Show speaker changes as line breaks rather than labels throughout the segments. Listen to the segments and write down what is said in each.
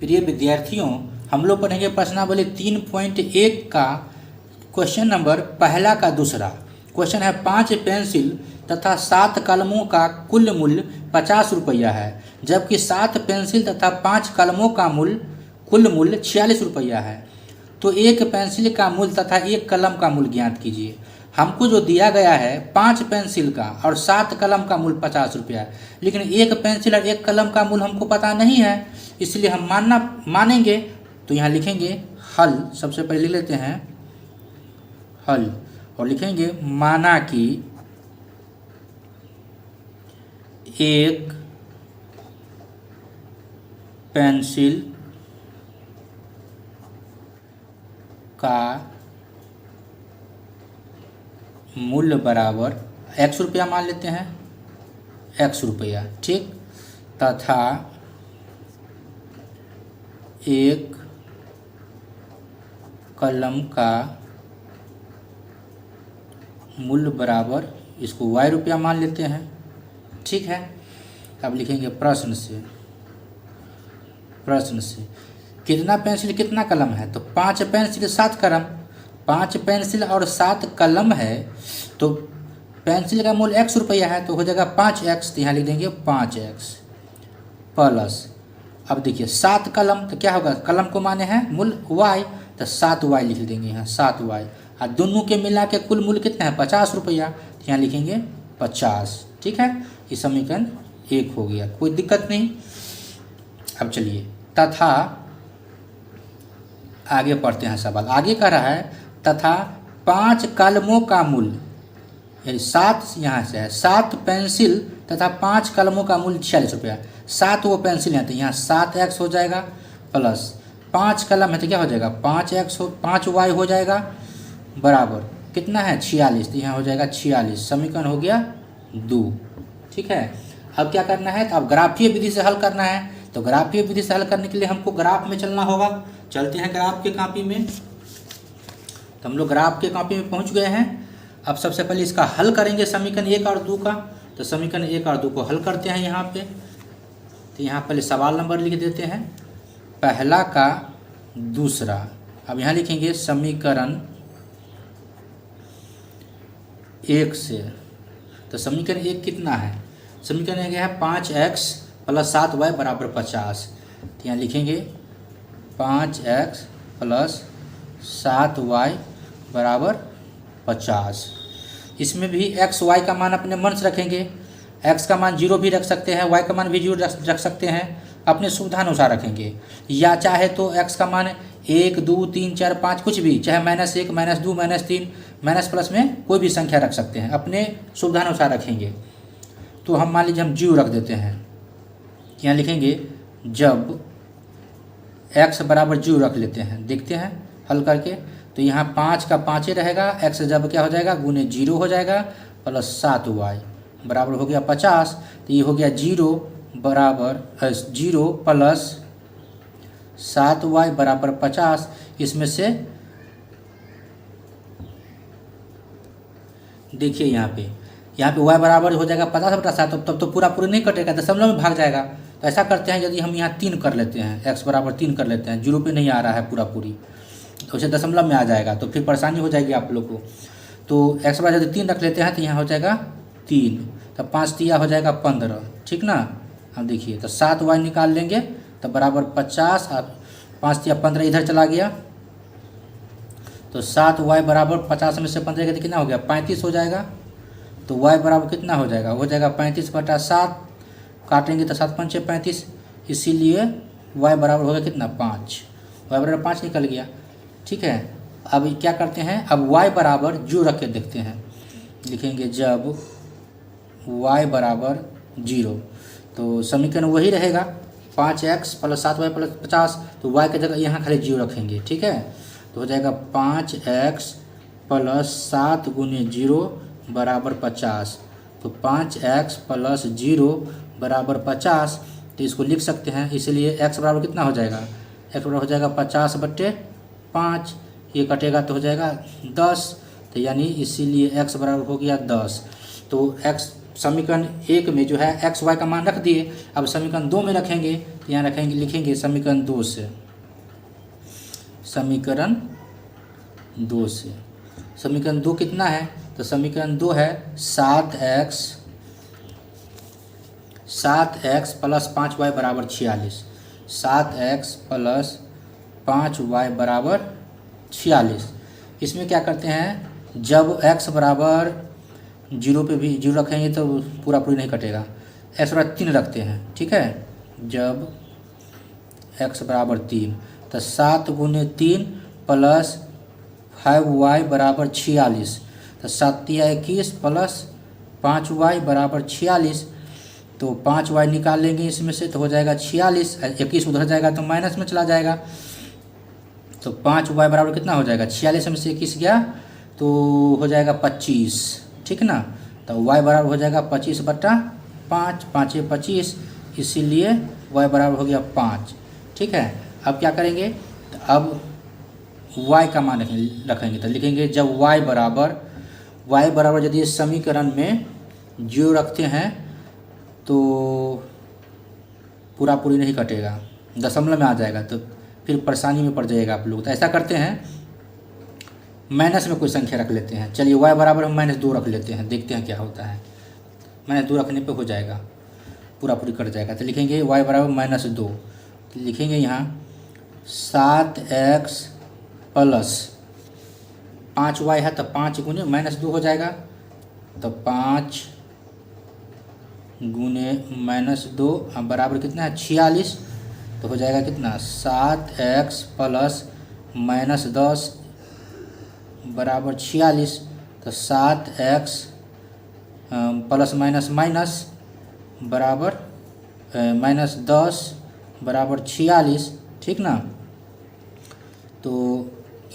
प्रिय विद्यार्थियों, हम लोग पढ़ेंगे प्रश्नावली 3.1 का क्वेश्चन नंबर पहला का दूसरा। क्वेश्चन है 5 पेंसिल तथा 7 कलमों का कुल मूल्य 50 रुपया है, जबकि 7 पेंसिल तथा 5 कलमों का कुल मूल्य 46 रुपया है। तो एक पेंसिल का मूल्य तथा एक कलम का मूल्य ज्ञात कीजिए। हमको जो दिया गया है 5 पेंसिल का और 7 कलम का मूल्य 50 रुपया है, लेकिन एक पेंसिल और एक कलम का मूल्य हमको पता नहीं है, इसलिए हम मानेंगे। तो यहाँ लिखेंगे हल। सबसे पहले लिख लेते हैं हल और लिखेंगे माना कि एक पेंसिल का मूल्य बराबर x रुपया मान लेते हैं, x रुपया, ठीक, तथा एक कलम का मूल्य बराबर इसको y रुपया मान लेते हैं, ठीक है। अब लिखेंगे प्रश्न से कितना पेंसिल कितना कलम है, तो 5 पेंसिल 7 कलम। 5 पेंसिल और 7 कलम है तो पेंसिल का मूल्य x रुपया है, तो हो जाएगा 5x। तो यहाँ लिख देंगे 5x प्लस, अब देखिए 7 कलम तो क्या होगा, कलम को माने हैं मूल्य y, तो 7y लिख देंगे यहाँ 7y। और दोनों के मिला के कुल मूल्य कितना है 50 रुपया, तो यहाँ लिखेंगे 50, ठीक है। ये समीकरण 1 हो गया, कोई दिक्कत नहीं। अब चलिए तथा आगे पढ़ते हैं सवाल। आगे कह रहा है तथा 5 कलमों का मूल्य, यानी 7 यहाँ से है, 7 पेंसिल तथा 5 कलमों का मूल्य 46 रुपया। 7 वो पेंसिल है तो यहाँ 7x हो जाएगा, प्लस 5 कलम है तो क्या हो जाएगा 5y हो जाएगा, बराबर कितना है 46, तो यहाँ हो जाएगा 46। समीकरण हो गया 2, ठीक है। अब क्या करना है, तो अब ग्राफीय विधि से हल करना है। तो ग्राफीय विधि से हल करने के लिए हमको ग्राफ में चलना होगा। चलते हैं ग्राफ के कॉपी में। तो हम लोग ग्राफ के कॉपी में पहुंच गए हैं। अब सबसे पहले इसका हल करेंगे समीकरण 1 और 2 का। तो समीकरण 1 और 2 को हल करते हैं यहाँ पे। तो यहाँ पहले सवाल नंबर लिख देते हैं, पहला का दूसरा। अब यहाँ लिखेंगे समीकरण 1 से। तो समीकरण 1 कितना है, समीकरण 1 है 5x प्लस 7y बराबर 50। तो यहाँ लिखेंगे 5x प्लस 7y बराबर 50। इसमें भी x y का मान अपने मन से रखेंगे। x का मान 0 भी रख सकते हैं, y का मान भी 0 रख सकते हैं, अपने सुविधानुसार रखेंगे। या चाहे तो x का मान 1 2 3 4 5 कुछ भी, चाहे -1 -2 -3 माइनस प्लस में कोई भी संख्या रख सकते हैं, अपने सुविधानुसार रखेंगे। तो हम मान लीजिए हम 0 रख देते हैं। यहाँ लिखेंगे जब x बराबर 0 रख लेते हैं, देखते हैं हल करके। तो यहाँ 5 का 5 ही रहेगा, x जब क्या हो जाएगा गुने 0 हो जाएगा, प्लस 7y बराबर हो गया 50। तो ये हो गया 0 बराबर 0 प्लस 7y बराबर 50। इसमें से देखिए यहाँ पे y बराबर हो जाएगा 50/7। तब तो पूरा नहीं कटेगा, दशमलव में भाग जाएगा। तो ऐसा करते हैं, यदि हम यहाँ 3 कर लेते हैं, x बराबर 3 कर लेते हैं, 0 पे नहीं आ रहा है पूरी, तो उसे दशमलव में आ जाएगा, तो फिर परेशानी हो जाएगी आप लोग को। तो x बराबर यदि 3 रख लेते हैं तो यहाँ हो जाएगा 3, तो 5 तिया हो जाएगा 15, ठीक ना। अब देखिए तो 7y निकाल लेंगे तो बराबर 50, और 5 तिया 15 इधर चला गया, तो 7y बराबर 50 में से 15 का कितना हो गया 35 हो जाएगा। तो y बराबर कितना हो जाएगा 35/7, काटेंगे तो 7 5 35, इसीलिए y बराबर होगा कितना 5, y बराबर 5 निकल गया, ठीक है। अब क्या करते हैं, अब y बराबर 0 रख के देखते हैं। लिखेंगे जब y बराबर 0, तो समीकरण वही रहेगा 5x प्लस 7y प्लस 50। तो y की जगह यहाँ खाली 0 रखेंगे, ठीक है। तो हो जाएगा 5x प्लस 7 गुने 0 बराबर 50। तो 5x प्लस 0 बराबर 50। तो इसको लिख सकते हैं, इसलिए x बराबर कितना हो जाएगा, x बराबर हो जाएगा 50/5। ये कटेगा तो हो जाएगा 10। तो यानी इसीलिए x बराबर हो गया 10। तो x समीकरण 1 में जो है x y का मान रख दिए। अब समीकरण 2 में रखेंगे तो यहाँ रखेंगे, लिखेंगे समीकरण 2 से, समीकरण 2 से। समीकरण 2 कितना है? तो समीकरण 2 है 7x प्लस 5y बराबर 46। 7x प्लस 5y बराबर 46। इसमें क्या करते हैं, जब x बराबर 0 पे भी 0 रखेंगे तो पूरा नहीं कटेगा, x बराबर 3 रखते हैं, ठीक है। जब x बराबर 3 तो 7 गुने 3 प्लस 5y बराबर 46, तो 7 या 21 प्लस 5y बराबर 46। तो 5y निकाल लेंगे इसमें से तो हो जाएगा 46, 21 उधर जाएगा तो माइनस में चला जाएगा। तो 5y बराबर कितना हो जाएगा, 46 में से 21 गया तो हो जाएगा 25, ठीक ना। तो y बराबर हो जाएगा 25/5, 5 × 25, इसीलिए y बराबर हो गया 5, ठीक है। अब क्या करेंगे, तो अब y का मान रखेंगे तो लिखेंगे जब y बराबर यदि इस समीकरण में 0 रखते हैं तो पूरा नहीं कटेगा, दशमलव में आ जाएगा, तो फिर परेशानी में पड़ जाएगा आप लोग। तो ऐसा करते हैं, माइनस में कोई संख्या रख लेते हैं। चलिए y बराबर हम -2 रख लेते हैं, देखते हैं क्या होता है। -2 रखने पे हो जाएगा, पूरा कट जाएगा। तो लिखेंगे y बराबर -2, तो लिखेंगे यहाँ 7x प्लस 5y है तो 5 गुने -2 हो जाएगा, तो 5 गुने -2 बराबर कितना है 46। तो हो जाएगा कितना 7x प्लस -10 बराबर 46। तो 7x प्लस माइनस माइनस बराबर -10 बराबर 46, ठीक ना। तो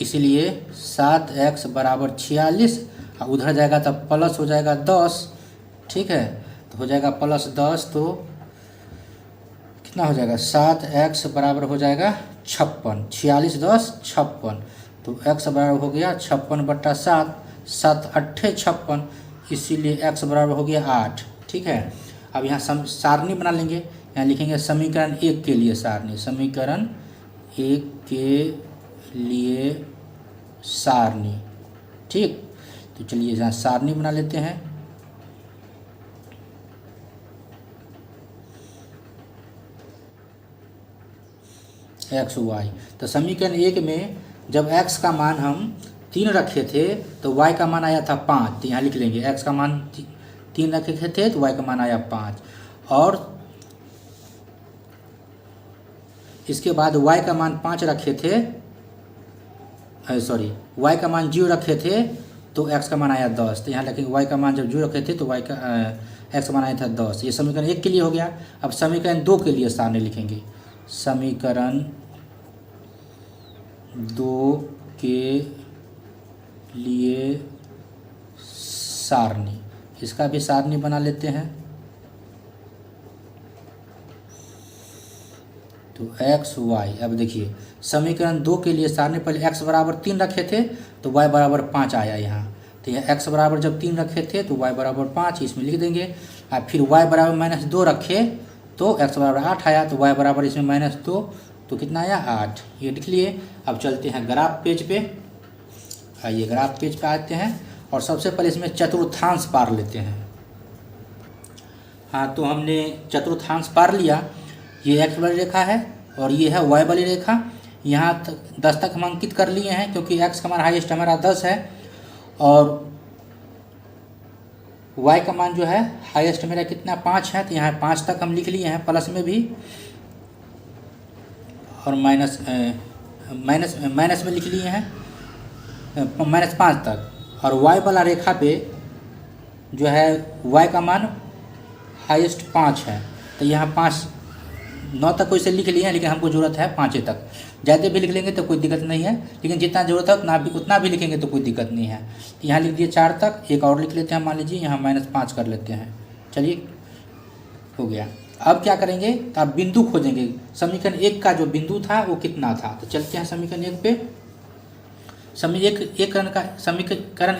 इसीलिए 7x बराबर 46, उधर जाएगा तो प्लस हो जाएगा 10, ठीक है। तो हो जाएगा +10, तो कितना हो जाएगा 7x बराबर हो जाएगा 56, 46 10 56। तो x बराबर हो गया 56/7, 7 8 56, इसीलिए x बराबर हो गया 8, ठीक है। अब यहाँ सारणी बना लेंगे, यहाँ लिखेंगे समीकरण 1 के लिए सारणी, समीकरण 1 के लिए सारणी, ठीक। तो चलिए यहाँ सारणी बना लेते हैं। x y, तो समीकरण 1 में जब x का मान हम 3 रखे थे तो y का मान आया था 5। तो यहाँ लिख लेंगे x का मान 3 रखे थे तो y का मान आया 5, और इसके बाद y का मान 5 रखे थे, y का मान 0 रखे थे तो x का मान आया 10। तो यहाँ लिखेंगे y का मान जब 0 रखे थे तो x का मान आया था 10। ये समीकरण 1 के लिए हो गया। अब समीकरण 2 के लिए सारणी लिखेंगे, समीकरण 2 के लिए सारणी, इसका भी सारणी बना लेते हैं। तो x y, अब देखिए समीकरण 2 के लिए सारणी, पहले x बराबर 3 रखे थे तो y बराबर 5 आया यहाँ। तो यह x बराबर जब 3 रखे थे तो y बराबर 5 इसमें लिख देंगे, और फिर y बराबर -2 रखे तो x बराबर 8 आया, तो y बराबर इसमें -2 तो कितना आया 8, ये लिख लिए। अब चलते हैं ग्राफ पेज पे, आइए ग्राफ पेज पे आते हैं और सबसे पहले इसमें चतुर्थांश पार लेते हैं। हाँ, तो हमने चतुर्थांश पार लिया, ये x वाली रेखा है और ये है y वाली रेखा। यहाँ तक 10 तक हम अंकित कर लिए हैं क्योंकि x का मान हाईएस्ट हमारा 10 है, और y का मान जो है हाईएस्ट मेरा कितना 5 है। तो यहाँ 5 तक हम लिख लिए हैं, प्लस में भी और माइनस में लिख लिए हैं -5 तक। और y वाला रेखा पे जो है y का मान हाईएस्ट 5 है, तो यहाँ 9 तक कोई से लिख लिए हैं, लेकिन हमको ज़रूरत है 5 तक। ज़्यादा भी लिख लेंगे तो कोई दिक्कत नहीं है, लेकिन जितना ज़रूरत है उतना भी लिखेंगे तो कोई दिक्कत नहीं है। तो यहाँ लिख दिए 4 तक, एक और लिख लेते हैं, मान लीजिए यहाँ -5 कर लेते हैं। चलिए हो गया। अब क्या करेंगे, तो आप बिंदु खोजेंगे, समीकरण 1 का जो बिंदु था वो कितना था। तो चलते हैं समीकरण 1 पे। समीकरण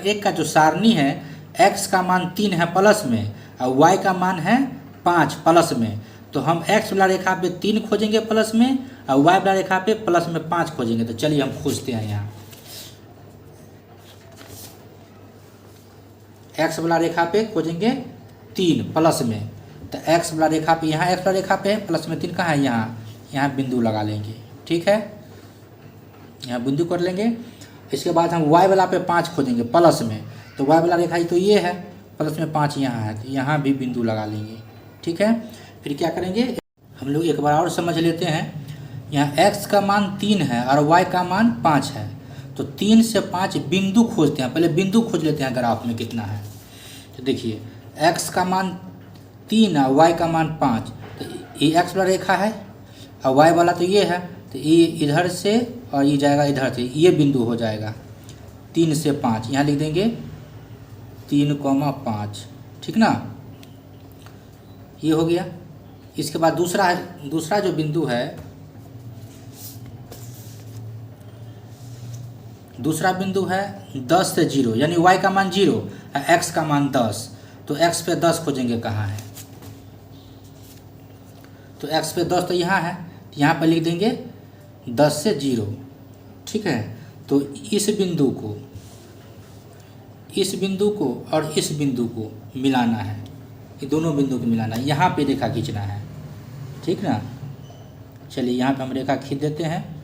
1 का जो सारणी है, x का मान 3 है प्लस में और y का मान है 5 प्लस में। तो हम एक्स वाला रेखा पे 3 खोजेंगे प्लस में, और वाई वाला रेखा पे प्लस में 5 खोजेंगे। तो चलिए हम खोजते हैं यहाँ एक्स वाला रेखा पे खोजेंगे 3 प्लस में। तो एक्स वाला रेखा पे, यहाँ एक्स वाला रेखा पे है, प्लस में 3 कहाँ है, यहाँ बिंदु लगा लेंगे। ठीक है, यहाँ बिंदु कर लेंगे। इसके बाद हम वाई वाला पे 5 खोजेंगे प्लस में। तो वाई वाला रेखा तो ये है, प्लस में 5 यहाँ है, तो यहाँ भी बिंदु लगा लेंगे। ठीक है, फिर क्या करेंगे, हम लोग एक बार और समझ लेते हैं। यहाँ x का मान 3 है और y का मान 5 है। तो 3 से 5 बिंदु खोजते हैं। पहले बिंदु खोज लेते हैं ग्राफ में कितना है। तो देखिए x का मान 3 है, y का मान 5। तो ये x वाला रेखा है और y वाला तो ये है। तो ये इधर से और ये जाएगा इधर से, ये बिंदु हो जाएगा 3 से 5। यहाँ लिख देंगे 3,5। ठीक ना, ये हो गया। इसके बाद दूसरा जो बिंदु है, दूसरा बिंदु है 10 से 0, यानी y का मान 0 और x का मान 10। तो x पे 10 खोजेंगे कहाँ है। तो x पे 10 तो यहाँ है, तो यहाँ पर लिख देंगे 10 से 0। ठीक है, तो इस बिंदु को और इस बिंदु को मिलाना है, ये दोनों बिंदु को मिलाना है, यहाँ पे रेखा खींचना है। ठीक ना, चलिए यहाँ पे हम रेखा खींच देते हैं।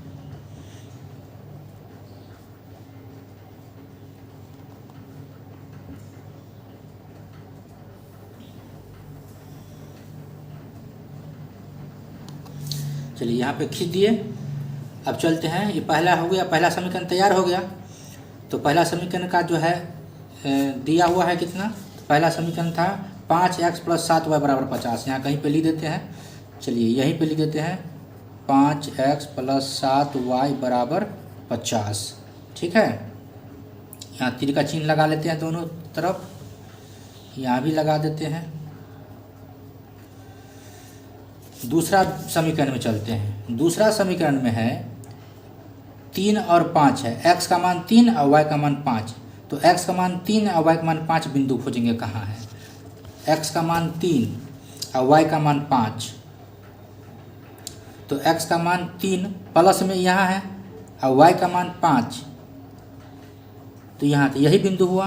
चलिए यहाँ पे खींच दिए। अब चलते हैं, ये पहला हो गया, पहला समीकरण तैयार हो गया। तो पहला समीकरण का जो है दिया हुआ है कितना, तो पहला समीकरण था 5x + 7y = 50। यहाँ कहीं पे लिख देते हैं, चलिए यहीं पे लिख देते हैं 5x + 7y = 50। ठीक है, यहाँ तीर का चिन्ह लगा लेते हैं दोनों तरफ, यहाँ भी लगा देते हैं। दूसरा समीकरण में चलते हैं। दूसरा समीकरण में है 3 और 5 है, x का मान 3 और y का मान 5। तो x का मान 3 और y का मान 5 बिंदु खोजेंगे कहाँ है। x का मान 3 और y का मान 5। तो x का मान 3 प्लस में यहाँ है और y का मान 5, तो यहाँ तो यही बिंदु हुआ।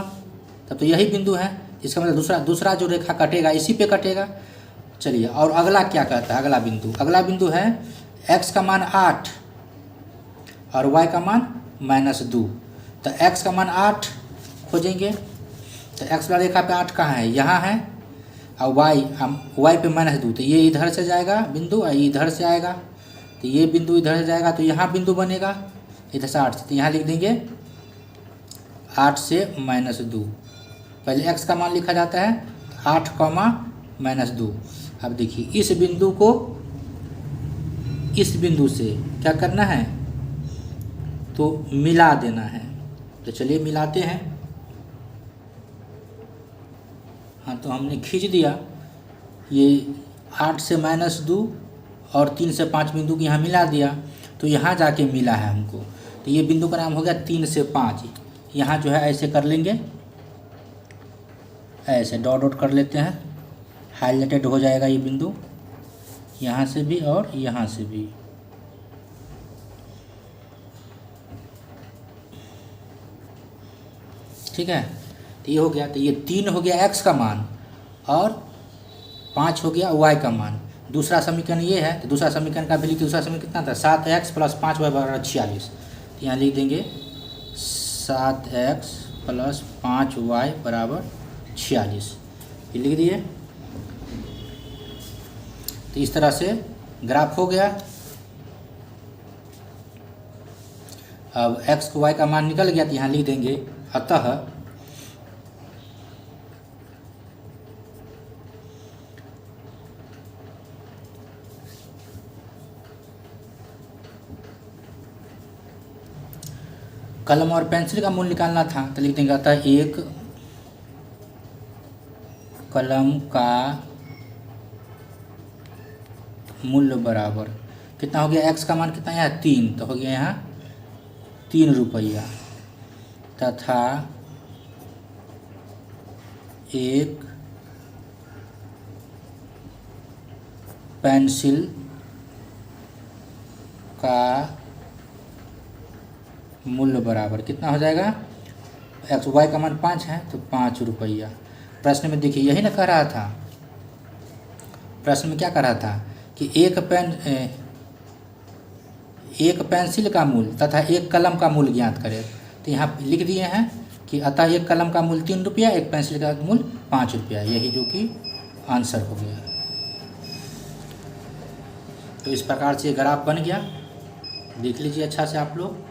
तब तो यही बिंदु है, इसका मतलब दूसरा जो रेखा कटेगा इसी पे कटेगा। चलिए, और अगला क्या कहता है, अगला बिंदु है x का मान 8 और y का मान -2। तो x का मान 8 खोजेंगे। तो x वाला रेखा पे 8 कहाँ है, यहाँ है, और y पे -2। तो ये इधर से जाएगा बिंदु और इधर से आएगा, तो ये बिंदु इधर से जाएगा, तो यहाँ बिंदु बनेगा इधर से 8 से। तो यहाँ लिख देंगे 8 से -2। पहले x का मान लिखा जाता है 8, -2। अब देखिए इस बिंदु को इस बिंदु से क्या करना है, तो मिला देना है। तो चलिए मिलाते हैं। हाँ, तो हमने खींच दिया, ये 8 से -2 और 3 से 5 बिंदु को यहाँ मिला दिया, तो यहाँ जाके मिला है हमको। तो ये बिंदु का नाम हो गया 3 से 5। यहाँ जो है ऐसे कर लेंगे, ऐसे डॉट डॉट कर लेते हैं, हाईलाइटेड हो जाएगा ये बिंदु, यहाँ से भी और यहाँ से भी। ठीक है, तो ये हो गया। तो ये 3 हो गया x का मान और 5 हो गया y का मान। दूसरा समीकरण ये है, तो दूसरा समीकरण का वैल्यू, दूसरा समीकरण कितना था, 7x + 5y = 46। तो यहाँ लिख देंगे 7x + 5y = 46, ये लिख दिए। तो इस तरह से ग्राफ हो गया। अब x को y का मान निकल गया, तो यहाँ लिख देंगे अतः कलम और पेंसिल का मूल्य निकालना था, तो लिख देंगे अतः एक कलम का मूल्य बराबर कितना हो गया, x का मान कितना यहाँ 3, तो हो गया यहाँ 3 रुपया, तथा एक पेंसिल का मूल्य बराबर कितना हो जाएगा, एक्स वाई का मान 5 है तो 5 रुपया। प्रश्न में देखिए यही ना कह रहा था, प्रश्न में क्या कह रहा था कि एक पेंसिल का मूल्य तथा एक कलम का मूल्य ज्ञात करें। तो यहाँ लिख दिए हैं कि अतः एक कलम का मूल्य 3 रुपया, एक पेंसिल का मूल्य 5 रुपया, यही जो कि आंसर हो गया। तो इस प्रकार से ग्राफ बन गया, देख लीजिए अच्छा से आप लोग।